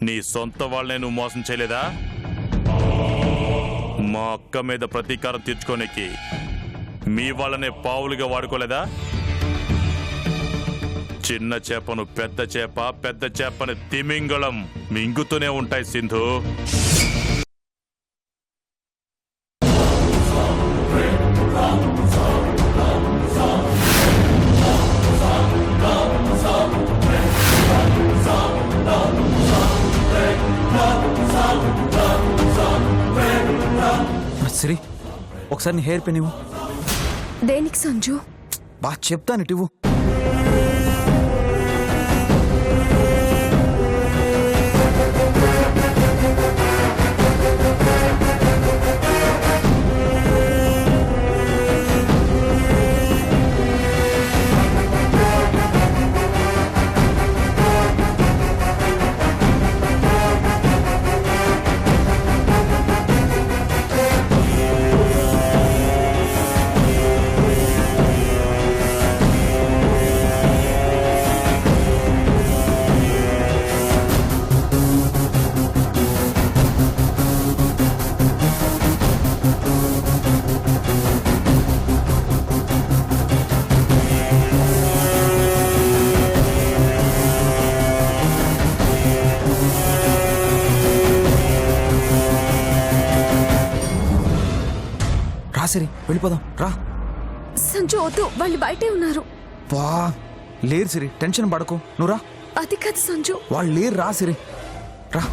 నీ సొంత వాళ్ళనే నువ్వు మోసం చేయలేదా? మా అక్క మీద ప్రతీకారం తీర్చుకోనికి మీ వాళ్ళనే పావులుగా వాడుకోలేదా? చిన్న చేపను పెద్ద చేప, పెద్ద చేపని తిమింగళం మింగుతూనే ఉంటాయి సింధు. సిరి, ఒకసారి నీ హెయిర్ పిన్ ఇవ్వు. దేనికి సంజు? బా చెప్తాను, ఇటు. సిరి, వెళ్ళిపోదాం రా. సంజు వద్దు, వాళ్ళు బయటే ఉన్నారు. వా లేరు సిరి, టెన్షన్ పడకు, నువ్వు రా. అది కాదు సంజు, వాళ్ళు లేరు, రా సిరి రా.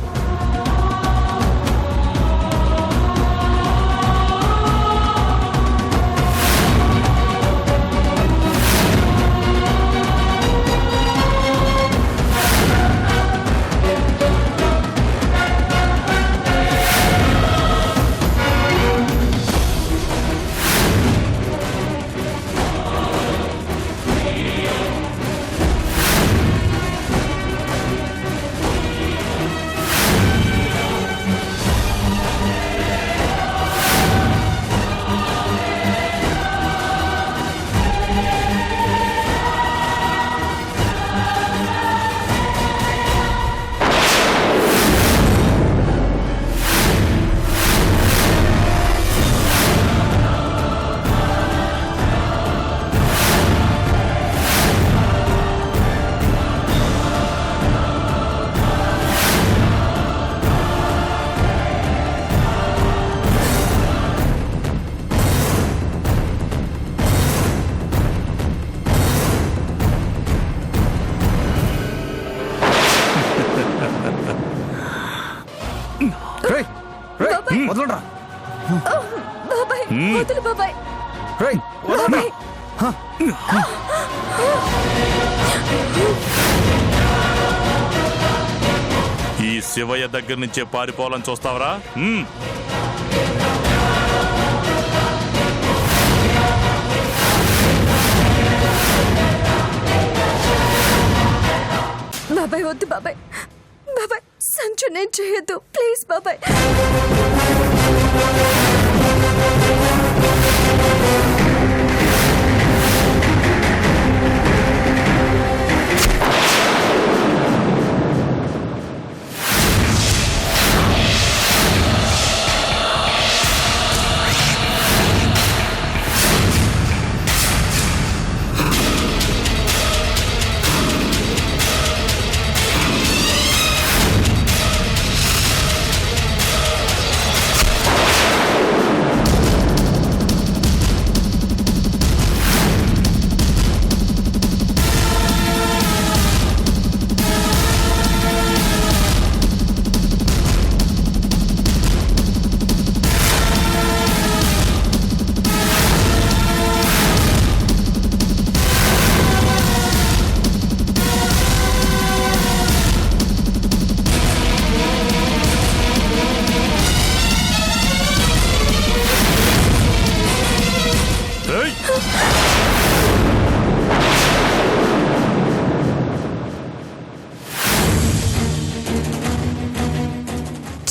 వదలరా బాబాయ్, వదులు బాబాయ్. ఈ శివయ్య దగ్గర నుంచే పారిపోవాలని చూస్తావరా? బాబాయ్ వద్దు బాబాయ్. బాబాయ్ సంచు నేను చేయొద్దు, ప్లీజ్ బాబాయ్.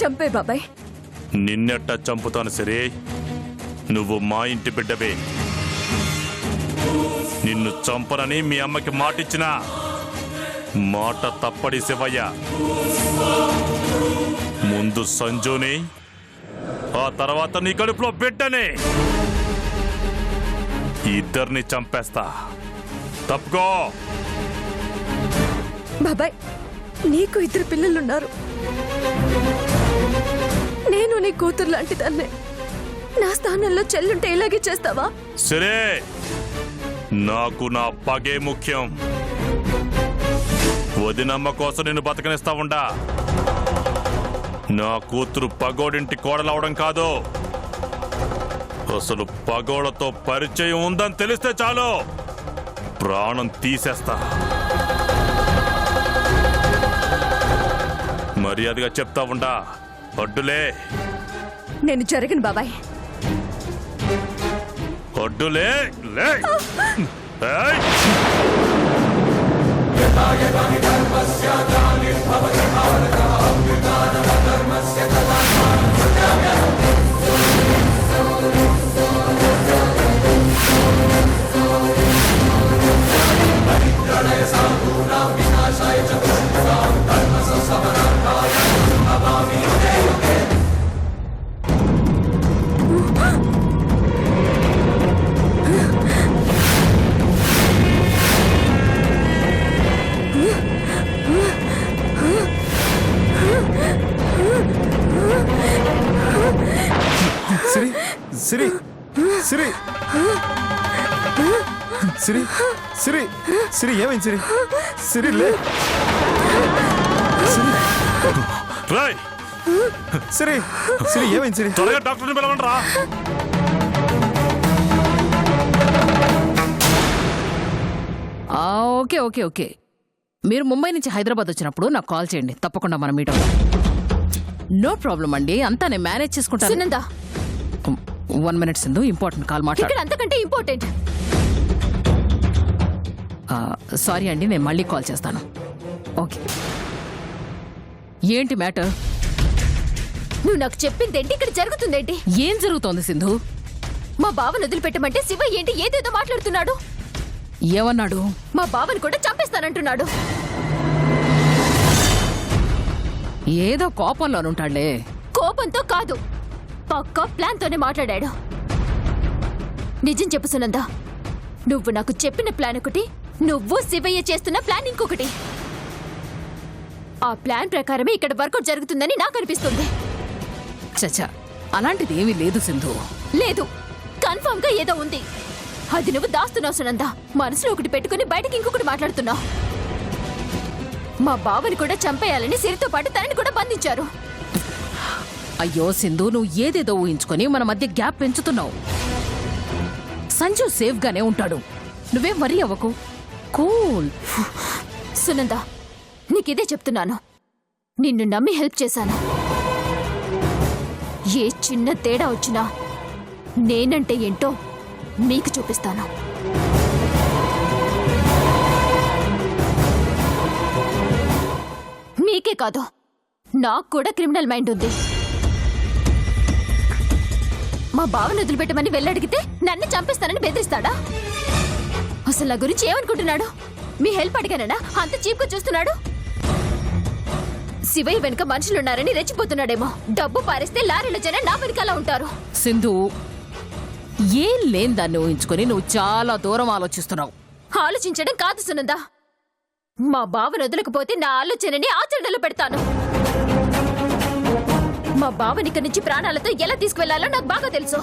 చంపే బాబాయ్. నిన్నెట్ట చంపుతాను సరే, నువ్వు మా ఇంటి బిడ్డవే. నిన్ను చంపనని మీ అమ్మకి మాటిచ్చిన మాట తప్పడి శివయ్య. ముందు సంజుని, ఆ తర్వాత నీ కడుపులో బిడ్డని ఇద్దరిని చంపేస్తా. తప్పుకో. బాబాయ్, నీకు 2 పిల్లలున్నారు. నేను నీ కూతురు లాంటి దాన్నే. నా స్థానంలో చెల్లుంటే ఇలాగే చేస్తావా? సరే, నాకు నా పగే ముఖ్యం. వదినమ్మ కోసం నేను బతకనిస్తా ఉండా. నా కూతురు పగోడింటి కోడలవడం కాదు, అసలు పగోళ్లతో పరిచయం ఉందని తెలిస్తే చాలు ప్రాణం తీసేస్తా. మర్యాదగా చెప్తా ఉండా. అడ్డులే. నేను జరగను బాబాయ్. అడ్డులే. లే. ఏయ్! సిరి సిరి సిరి సిరి సిరి సిరి ఏమైంది సిరి? సిరి లే. సిరి రేయ్! సిరి సిరి ఏమైంది సిరి? త్వరగా డాక్టర్ని పిలవండిరా. ఓకే ఓకే ఓకే మీరు ముంబై నుంచి హైదరాబాద్ వచ్చినప్పుడు నాకు కాల్ చేయండి, తప్పకుండా మనం మీట్ అవుతాం. నో ప్రాబ్లం అండి, అంతా నేను మేనేజ్ చేసుకుంటాను. Sunanda, 1 minute Sindhu, important call మాట్లాడు. ఇక్కడ అంతకంటే ఇంపార్టెంట్. సారీ అండి, నేను మళ్ళీ కాల్ చేస్తాను. ఓకే. ఏంటి మ్యాటర్? నువ్వు నాకు చెప్పిందేంటి? ఇక్కడ జరుగుతుందేంటి? ఏం జరుగుతోంది సింధు? మా బావను వదిలిపెట్టమంటే శివ ఏంటి ఏదేదో మాట్లాడుతున్నాడు. ఏమన్నాడు? మా బావని కూడా చంపేస్తానంటున్నాడు. ఏదో కోపంలోనుంటాడులే. కోపంతో కాదు, పక్కా ప్లాన్ తోనే మాట్లాడాడు. నిజం చెప్పు సునందా, నువ్వు నాకు చెప్పిన ప్లాన్ ఒకటి, నువ్వు శివయ్య చేస్తున్న ప్లాన్ ఇంకొకటి. ఆ ప్లాన్ ప్రకారమే ఇక్కడ వర్కౌట్ జరుగుతుందని నాకు అనిపిస్తుంది. చచ్చా, అలాంటిది ఏమీ లేదు సింధు. లేదు, కన్ఫర్మ్ గా ఏదో ఉంది. అది నువ్వు దాస్తున్నావు సునందా. మనసులో ఒకటి పెట్టుకుని బయటకి ఇంకొకటి మాట్లాడుతున్నావు. మా బావని కూడా చంపేయాలని సిరితో పాటు తనని కూడా బంధించారు. అయ్యో సింధు, నువ్వు ఏదేదో ఊహించుకొని మన మధ్య గ్యాప్ పెంచుతున్నావు. సంజు సేఫ్ గానే ఉంటాడు, నువ్వేం వరీ అవ్వకు. కూల్. సునందా, నీకిదే చెప్తున్నాను. నిన్ను నమ్మి హెల్ప్ చేశాను. ఏ చిన్న తేడా వచ్చినా నేనంటే ఏంటో మీకు చూపిస్తాను. మీకే కాదు, నాకు కూడా క్రిమినల్ మైండ్ ఉంది. మా బావను వదిలిపెట్టమని వెళ్ళడిగితే నన్ను చంపేస్తానని బెదిరిస్తాడా? అసలు నా గురించి ఏమనుకుంటున్నాడు? మీ హెల్ప్ అడిగానన్నా అంత చీప్గా చూస్తున్నాడు. శివయ్య వెనుక మనుషులున్నారని రెచ్చిపోతున్నాడేమో. డబ్బు పారేస్తే లారీల జనం నా వెనకాల ఉంటారు. సింధు, ఏం లేని దాన్ని ఊహించుకొని నువ్వు చాలా దూరం ఆలోచిస్తున్నావు. ఆలోచించడం కాదు సునందా, మా బావను వదలకపోతే నా ఆలోచనని ఆచరణలో పెడతాను. మా బావని ఇక్కడి నుంచి ప్రాణాలతో ఎలా తీసుకువెళ్లాలో నాకు బాగా తెలుసు.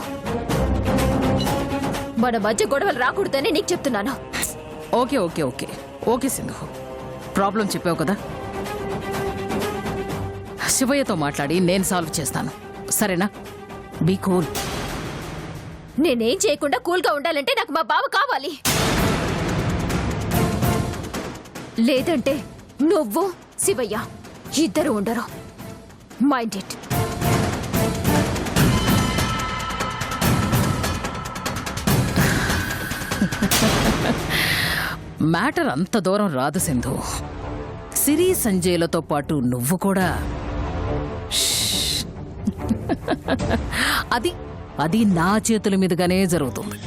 మన మధ్య గొడవలు రాకూడదని నీకు చెప్తున్నాను. Okay okay okay okay Sindhu, problem చెప్పావు కదా, శివయ్యతో మాట్లాడి నేను సాల్వ్ చేస్తాను, సరేనా? Be cool. నేనేం చేయకుండా కూల్గా ఉండాలంటే నాకు మా బావ కావాలి. లేదంటే నువ్వు శివయ్య ఇద్దరు ఉండరు. Mind it. మ్యాటర్ అంత దూరం రాదు సింధు. సిరి సంజయ్లతో పాటు నువ్వు కూడా అది అది నా చేతుల మీదుగానే జరుగుతుంది.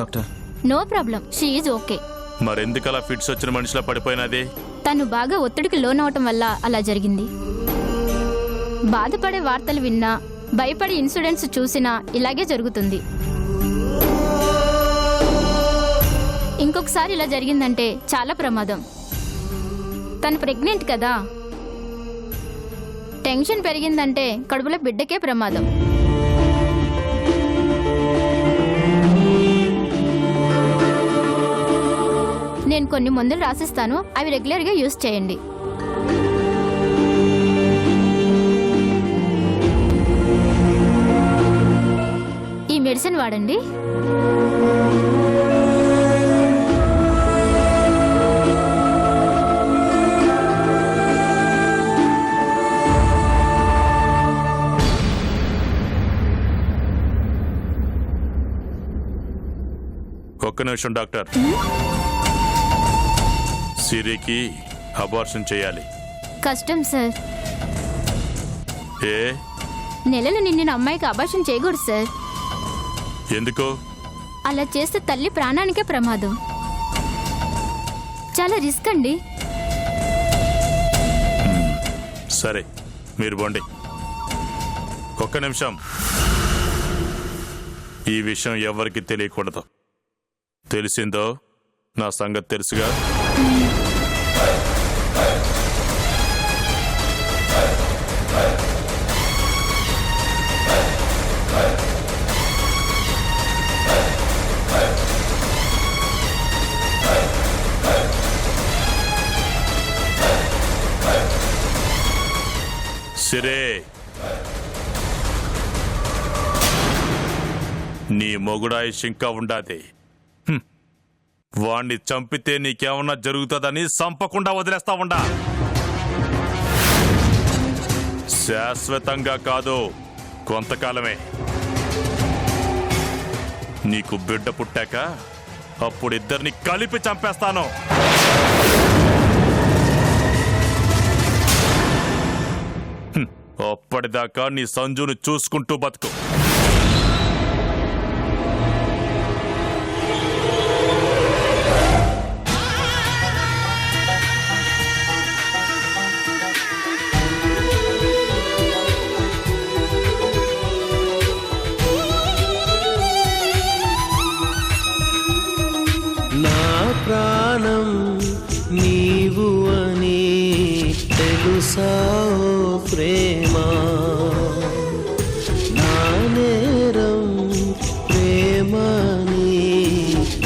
Doctor. No problem, she is okay. మరెందుకలా ఫిట్స్ వచ్చిన మనిషిలా పడిపోయినది? తను బాగా ఒత్తిడికి లోనవటం వల్ల అలా జరిగింది. బాధపడే వార్తలు విన్నా, భయపడే ఇన్సిడెంట్స్ చూసినా ఇలాగే జరుగుతుంది. ఇంకొకసారి ఇలా జరిగిందంటే చాలా ప్రమాదం. తను ప్రెగ్నెంట్ కదా, టెన్షన్ పెరిగిందంటే కడుపులో బిడ్డకే ప్రమాదం. నేను కొన్ని మందులు రాసిస్తాను, అవి రెగ్యులర్గా యూజ్ చేయండి. ఈ మెడిసిన్ వాడండి. ఒక్క నిమిషం డాక్టర్. సిరికి అబార్షన్ చేయాలి. కష్టం సార్. ఏ నెలలు నిండిన అమ్మాయికి అబార్షన్ చేయకూడదు సార్. ఎందుకు? అలా చేస్తే తల్లి ప్రాణానికే ప్రమాదం. చాలా రిస్క్ అండి. సరే, మీరు పోండి. ఒక్క నిమిషం. ఈ విషయం ఎవరికి తెలియకూడదు. తెలిసిందో నా సంగతి తెలుసుగా. సిరే, నీ మొగుడాయుష్ ఇంకా ఉండాది. వాణ్ణి చంపితే నీకేమన్నా జరుగుతుందని సంపకుండా వదిలేస్తా ఉండా. శాశ్వతంగా కాదు, కొంతకాలమే. నీకు బిడ్డ పుట్టాక అప్పుడు ఇద్దరిని కలిపి చంపేస్తాను. అప్పటిదాకా నీ సంజును చూసుకుంటూ బతుకు. నా ప్రాణం నీవు అని తెలుసా ఓ ప్రేమ, నా నేరం ప్రేమని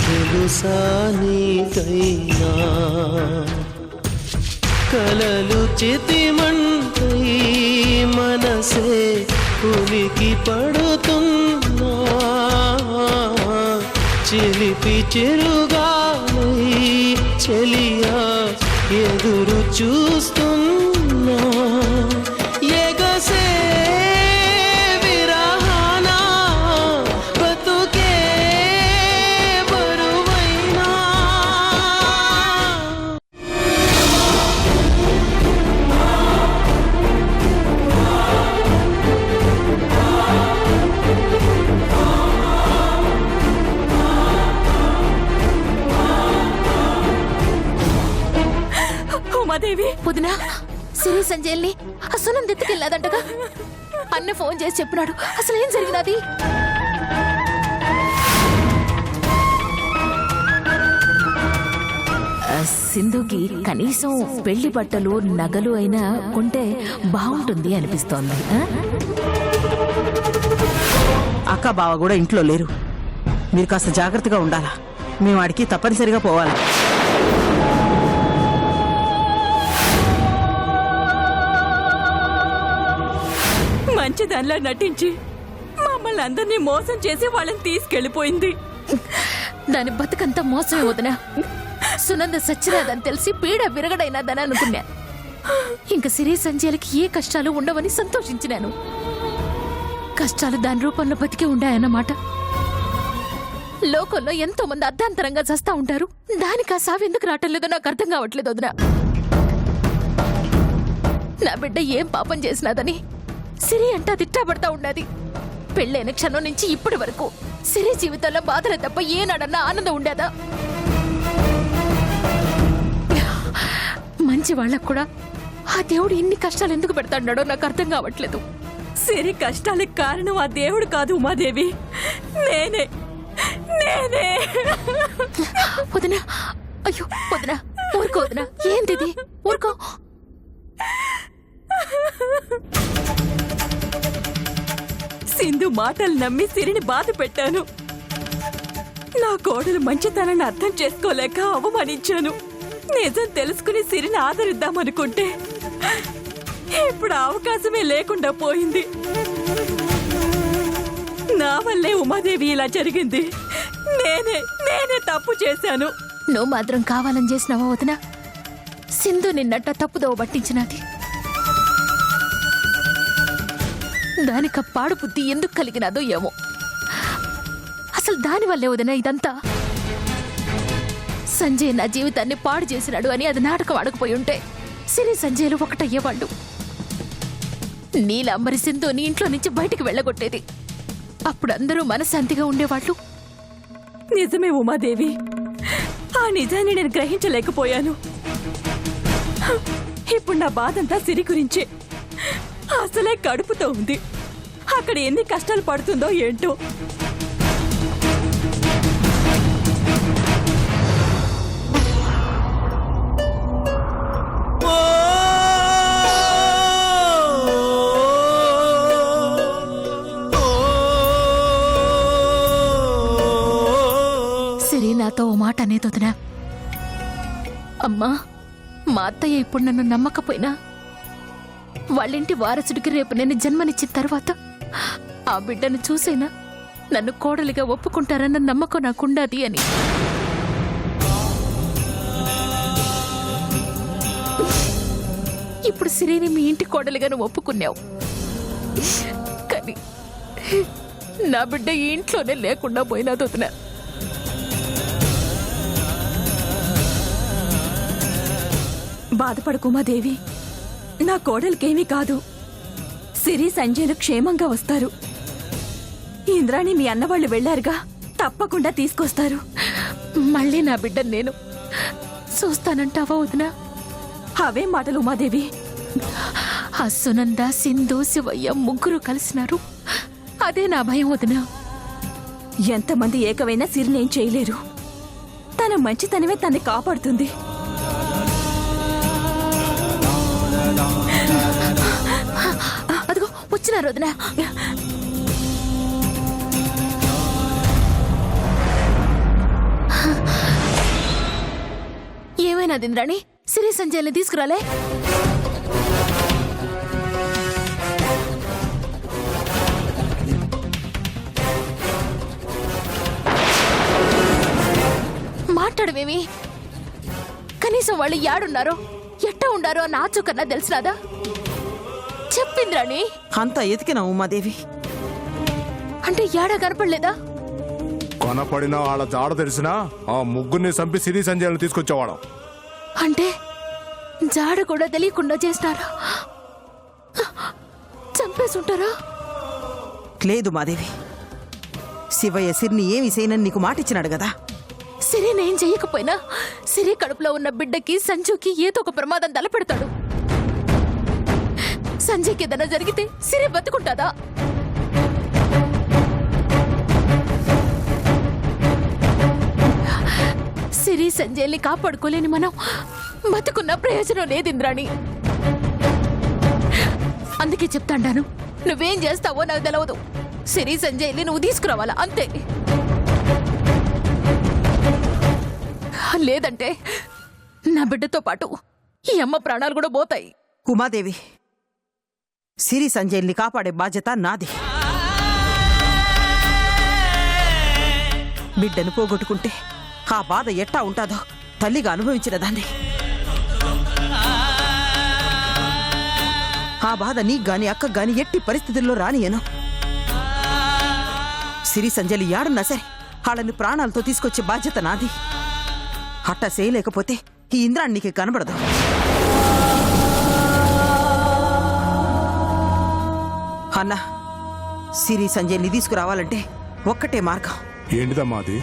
తెలుసా నీకైనా, కలలు చితిమంటై మనసే ఉనికి పడుతున్నా, చిలిపి చిరుగాలై చెలియా ఎదురు చూస్తున్నా, ఎగసే విరహానా బతుకే బరువైనా. ఉమాదేవి, వదినా, సిరి సంజయ్ని అసలు ఎత్తుకెళ్ళాదంటగా. అన్న ఫోన్ చేసి చెప్పినాడు. అసలు ఏం జరిగినది? సింధుకి కనీసం పెళ్లి బట్టలు నగలు అయినా కొంటే బాగుంటుంది అనిపిస్తోంది. అక్క బావ కూడా ఇంట్లో లేరు. మీరు కాస్త జాగ్రత్తగా ఉండాలా. మేము వాడికి తప్పనిసరిగా పోవాలి. మంచిదానిలా నటించి మమ్మల్ని అందరినీ మోసం చేసి వాళ్ళని తీసుకెళ్లిపోయింది. దాని బతుకంతా మోసమే వదినా. సునంద సచ్చినాదని తెలిసి పీడ విరగడైనాదని అనుకున్నా. ఇంక సిరి సంజయ్లకి ఏ కష్టాలు ఉండవని సంతోషించినాను. కష్టాలు దాని రూపంలో బతికే ఉండాయన్నమాట. లోకంలో ఎంతో మంది అర్ధాంతరంగా చస్తా ఉంటారు. దానికి ఆ సావు ఎందుకు రావటం లేదో నాకు అర్థం కావట్లేదు వదినా. నా బిడ్డ ఏం పాపం చేసినాదని సిరి అంటా తిట్టాబడతా ఉన్నది. పెళ్ళైన క్షణం నుంచి ఇప్పటి వరకు సిరి జీవితంలో బాధలు తప్ప ఏనాడన్నా ఆనందం ఉండేదా? మంచి వాళ్ళకు కూడా ఆ దేవుడు ఇన్ని కష్టాలు ఎందుకు పెడతాడో నాకు అర్థం కావట్లేదు. సిరి కష్టాలకు కారణం ఆ దేవుడు కాదు ఉమాదేవి, నేనే. వదినా, అయ్యో వదినా, ఊరుకో వదినా. ఏంటిది? ఊరుకో. సింధు మాటలు నమ్మి సిరిని బాధ పెట్టాను. నా కోడలు మంచితనాన్ని అర్థం చేసుకోలేక అవమానించాను. నిజం తెలుసుకుని సిరిని ఆదరిద్దామనుకుంటే ఇప్పుడు అవకాశమే లేకుండా పోయింది. నా వల్లే ఉమాదేవి ఇలా జరిగింది. నేనే తప్పు చేశాను. నువ్వు మాత్రం కావాలని చేసినావా వదినా? సింధు నిన్నట్ట తప్పుదోవ పట్టించినది. దానిక పాడు బుద్ధి ఎందుకు కలిగినదో ఏమో. అసలు దానివల్లే వదినా ఇదంతా. సంజయ్ నా జీవితాన్ని పాడు చేసినాడు అని అది నాటకం ఆడకపోయి ఉంటే సిరి సంజయ్లు ఒకటయ్యేవాళ్ళు. నీలాంబరి సింధుని ఇంట్లో నుంచి బయటికి వెళ్ళగొట్టేది. అప్పుడు అందరూ మనశాంతిగా ఉండేవాళ్ళు. నిజమే ఉమాదేవి, ఆ నిజాన్ని నేను గ్రహించలేకపోయాను. ఇప్పుడు నా బాధంతా సిరి గురించే. అసలే కడుపుతో ఉంది. అక్కడ ఎన్ని కష్టాలు పడుతుందో ఏంటో. సిరి నాతో ఓ మాట అనేది వదినా. అమ్మా, మా అత్తయ్య ఇప్పుడు నన్ను నమ్మకపోయినా వాళ్ళింటి వారసుడికి రేపు నేను జన్మనిచ్చిన తర్వాత ఆ బిడ్డను చూసైనా నన్ను కోడలిగా ఒప్పుకుంటారన్న నమ్మకం నాకుండాది అని. ఇప్పుడు సిరిని మీ ఇంటి కోడలిగా నువ్వు ఒప్పుకున్నావు, కానీ నా బిడ్డ ఈ ఇంట్లోనే లేకుండా పోయినా వదినా. బాధపడకుమాదేవి, నా కోడలికేమీ కాదు. సిరి సంజయ్లు క్షేమంగా వస్తారు. ఇంద్రాణి మీ అన్నవాళ్ళు వెళ్లారుగా, తప్పకుండా తీసుకొస్తారు. మళ్ళీ నా బిడ్డను నేను చూస్తానంటావా వదినా? అవే మాటలు ఉమాదేవి. ఆ సునంద, సింధు, శివయ్య ముగ్గురు కలిసినారు. అదే నా భయం వదినా. ఎంతమంది ఏకమైనా సిరినేం చేయలేరు. తన మంచితనమే తన్ని కాపాడుతుంది. అదిగో వచ్చినారు వదినా. ఏమైనా ఇంద్రాణి, సిరి సంజయ్ని తీసుకురాలే? మాట్లాడవేమి? కనీసం వాళ్ళు యాడున్నారో ఎట్టా ఉండారో అని ఆచూకన్నా తెలిసినాదా? చెప్పింద్రాణి. అంతా ఎతికినా ఉమాదేవి. అంటే యాడా కనపడలేదా? కొనపడినా వాళ్ళ జాడ తెలిసినా ఆ ముగ్గురిని చంపి సిరి సంజయ్ని తీసుకొచ్చేవాడు. అంటే జాడ కూడా తెలియకుండా చేస్తారా? చంపేసుంటారా? లేదు మాదేవి, శివయ్య సిరిని ఏమి చేయనని నీకు మాటిచ్చినాడు కదా. సిరినేం చెయ్యకపోయినా సిరి కడుపులో ఉన్న బిడ్డకి, సంజుకి ఏదో ఒక ప్రమాదం తలపెడతాడు. సంజయ్కి ఏదైనా జరిగితే సిరి బతుకుంటాదా? సిరి సంజయ్ని కాపాడుకోలేని మనం బతుకున్న ప్రయోజనం లేదు ఇంద్రాణి. అందుకే చెప్తాండాను, నువ్వేం చేస్తావో నాకు తెలవదు. సిరి సంజయ్ని నువ్వు తీసుకురావాలా అంతే. లేదంటే నా బిడ్డతో పాటు ఈ అమ్మ ప్రాణాలు కూడా పోతాయి. ఉమాదేవి, సిరి సంజయ్ని కాపాడే బాధ్యత నాది. బిడ్డను పోగొట్టుకుంటే ఆ బాధ ఎట్టా ఉంటాదో తల్లిగా అనుభవించిన దాన్ని. ఆ బాధ నీకు గాని అక్కకు గాని ఎట్టి పరిస్థితుల్లో రానియను. సిరి సంజయ్లు యాడున్నా సరే వాళ్ళని ప్రాణాలతో తీసుకొచ్చే బాధ్యత నాది. అట్టా చేయలేకపోతే ఈ ఇంద్రాణి నీకు కనబడదు. అన్నా, సిరి సంజయ్ని తీసుకురావాలంటే ఒక్కటే మార్గం. ఏంటిదమ్మా అది?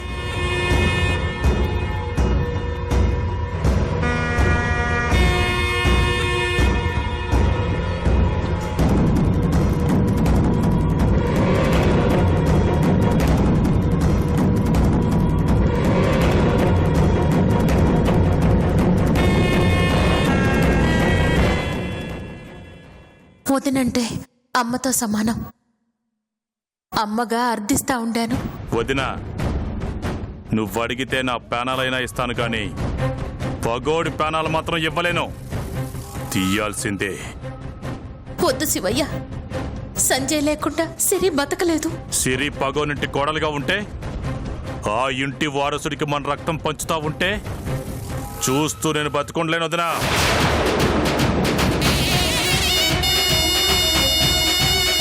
వదినంటే అమ్మతో సమానం. అమ్మగా అర్థిస్తా ఉండాను. వదినా, నువ్వు అడిగితే నా ప్యానాలైనా ఇస్తాను కానీ పగోడి ప్యానాలు మాత్రం ఇవ్వలేను. తీయాల్సిందే. వద్దు శివయ్య, సంజయ్ లేకుండా సిరి బతకలేదు. సిరి పగోనింటి కోడలుగా ఉంటే, ఆ ఇంటి వారసుడికి మన రక్తం పంచుతా ఉంటే చూస్తూ నేను బతుకుండలేను వదినా.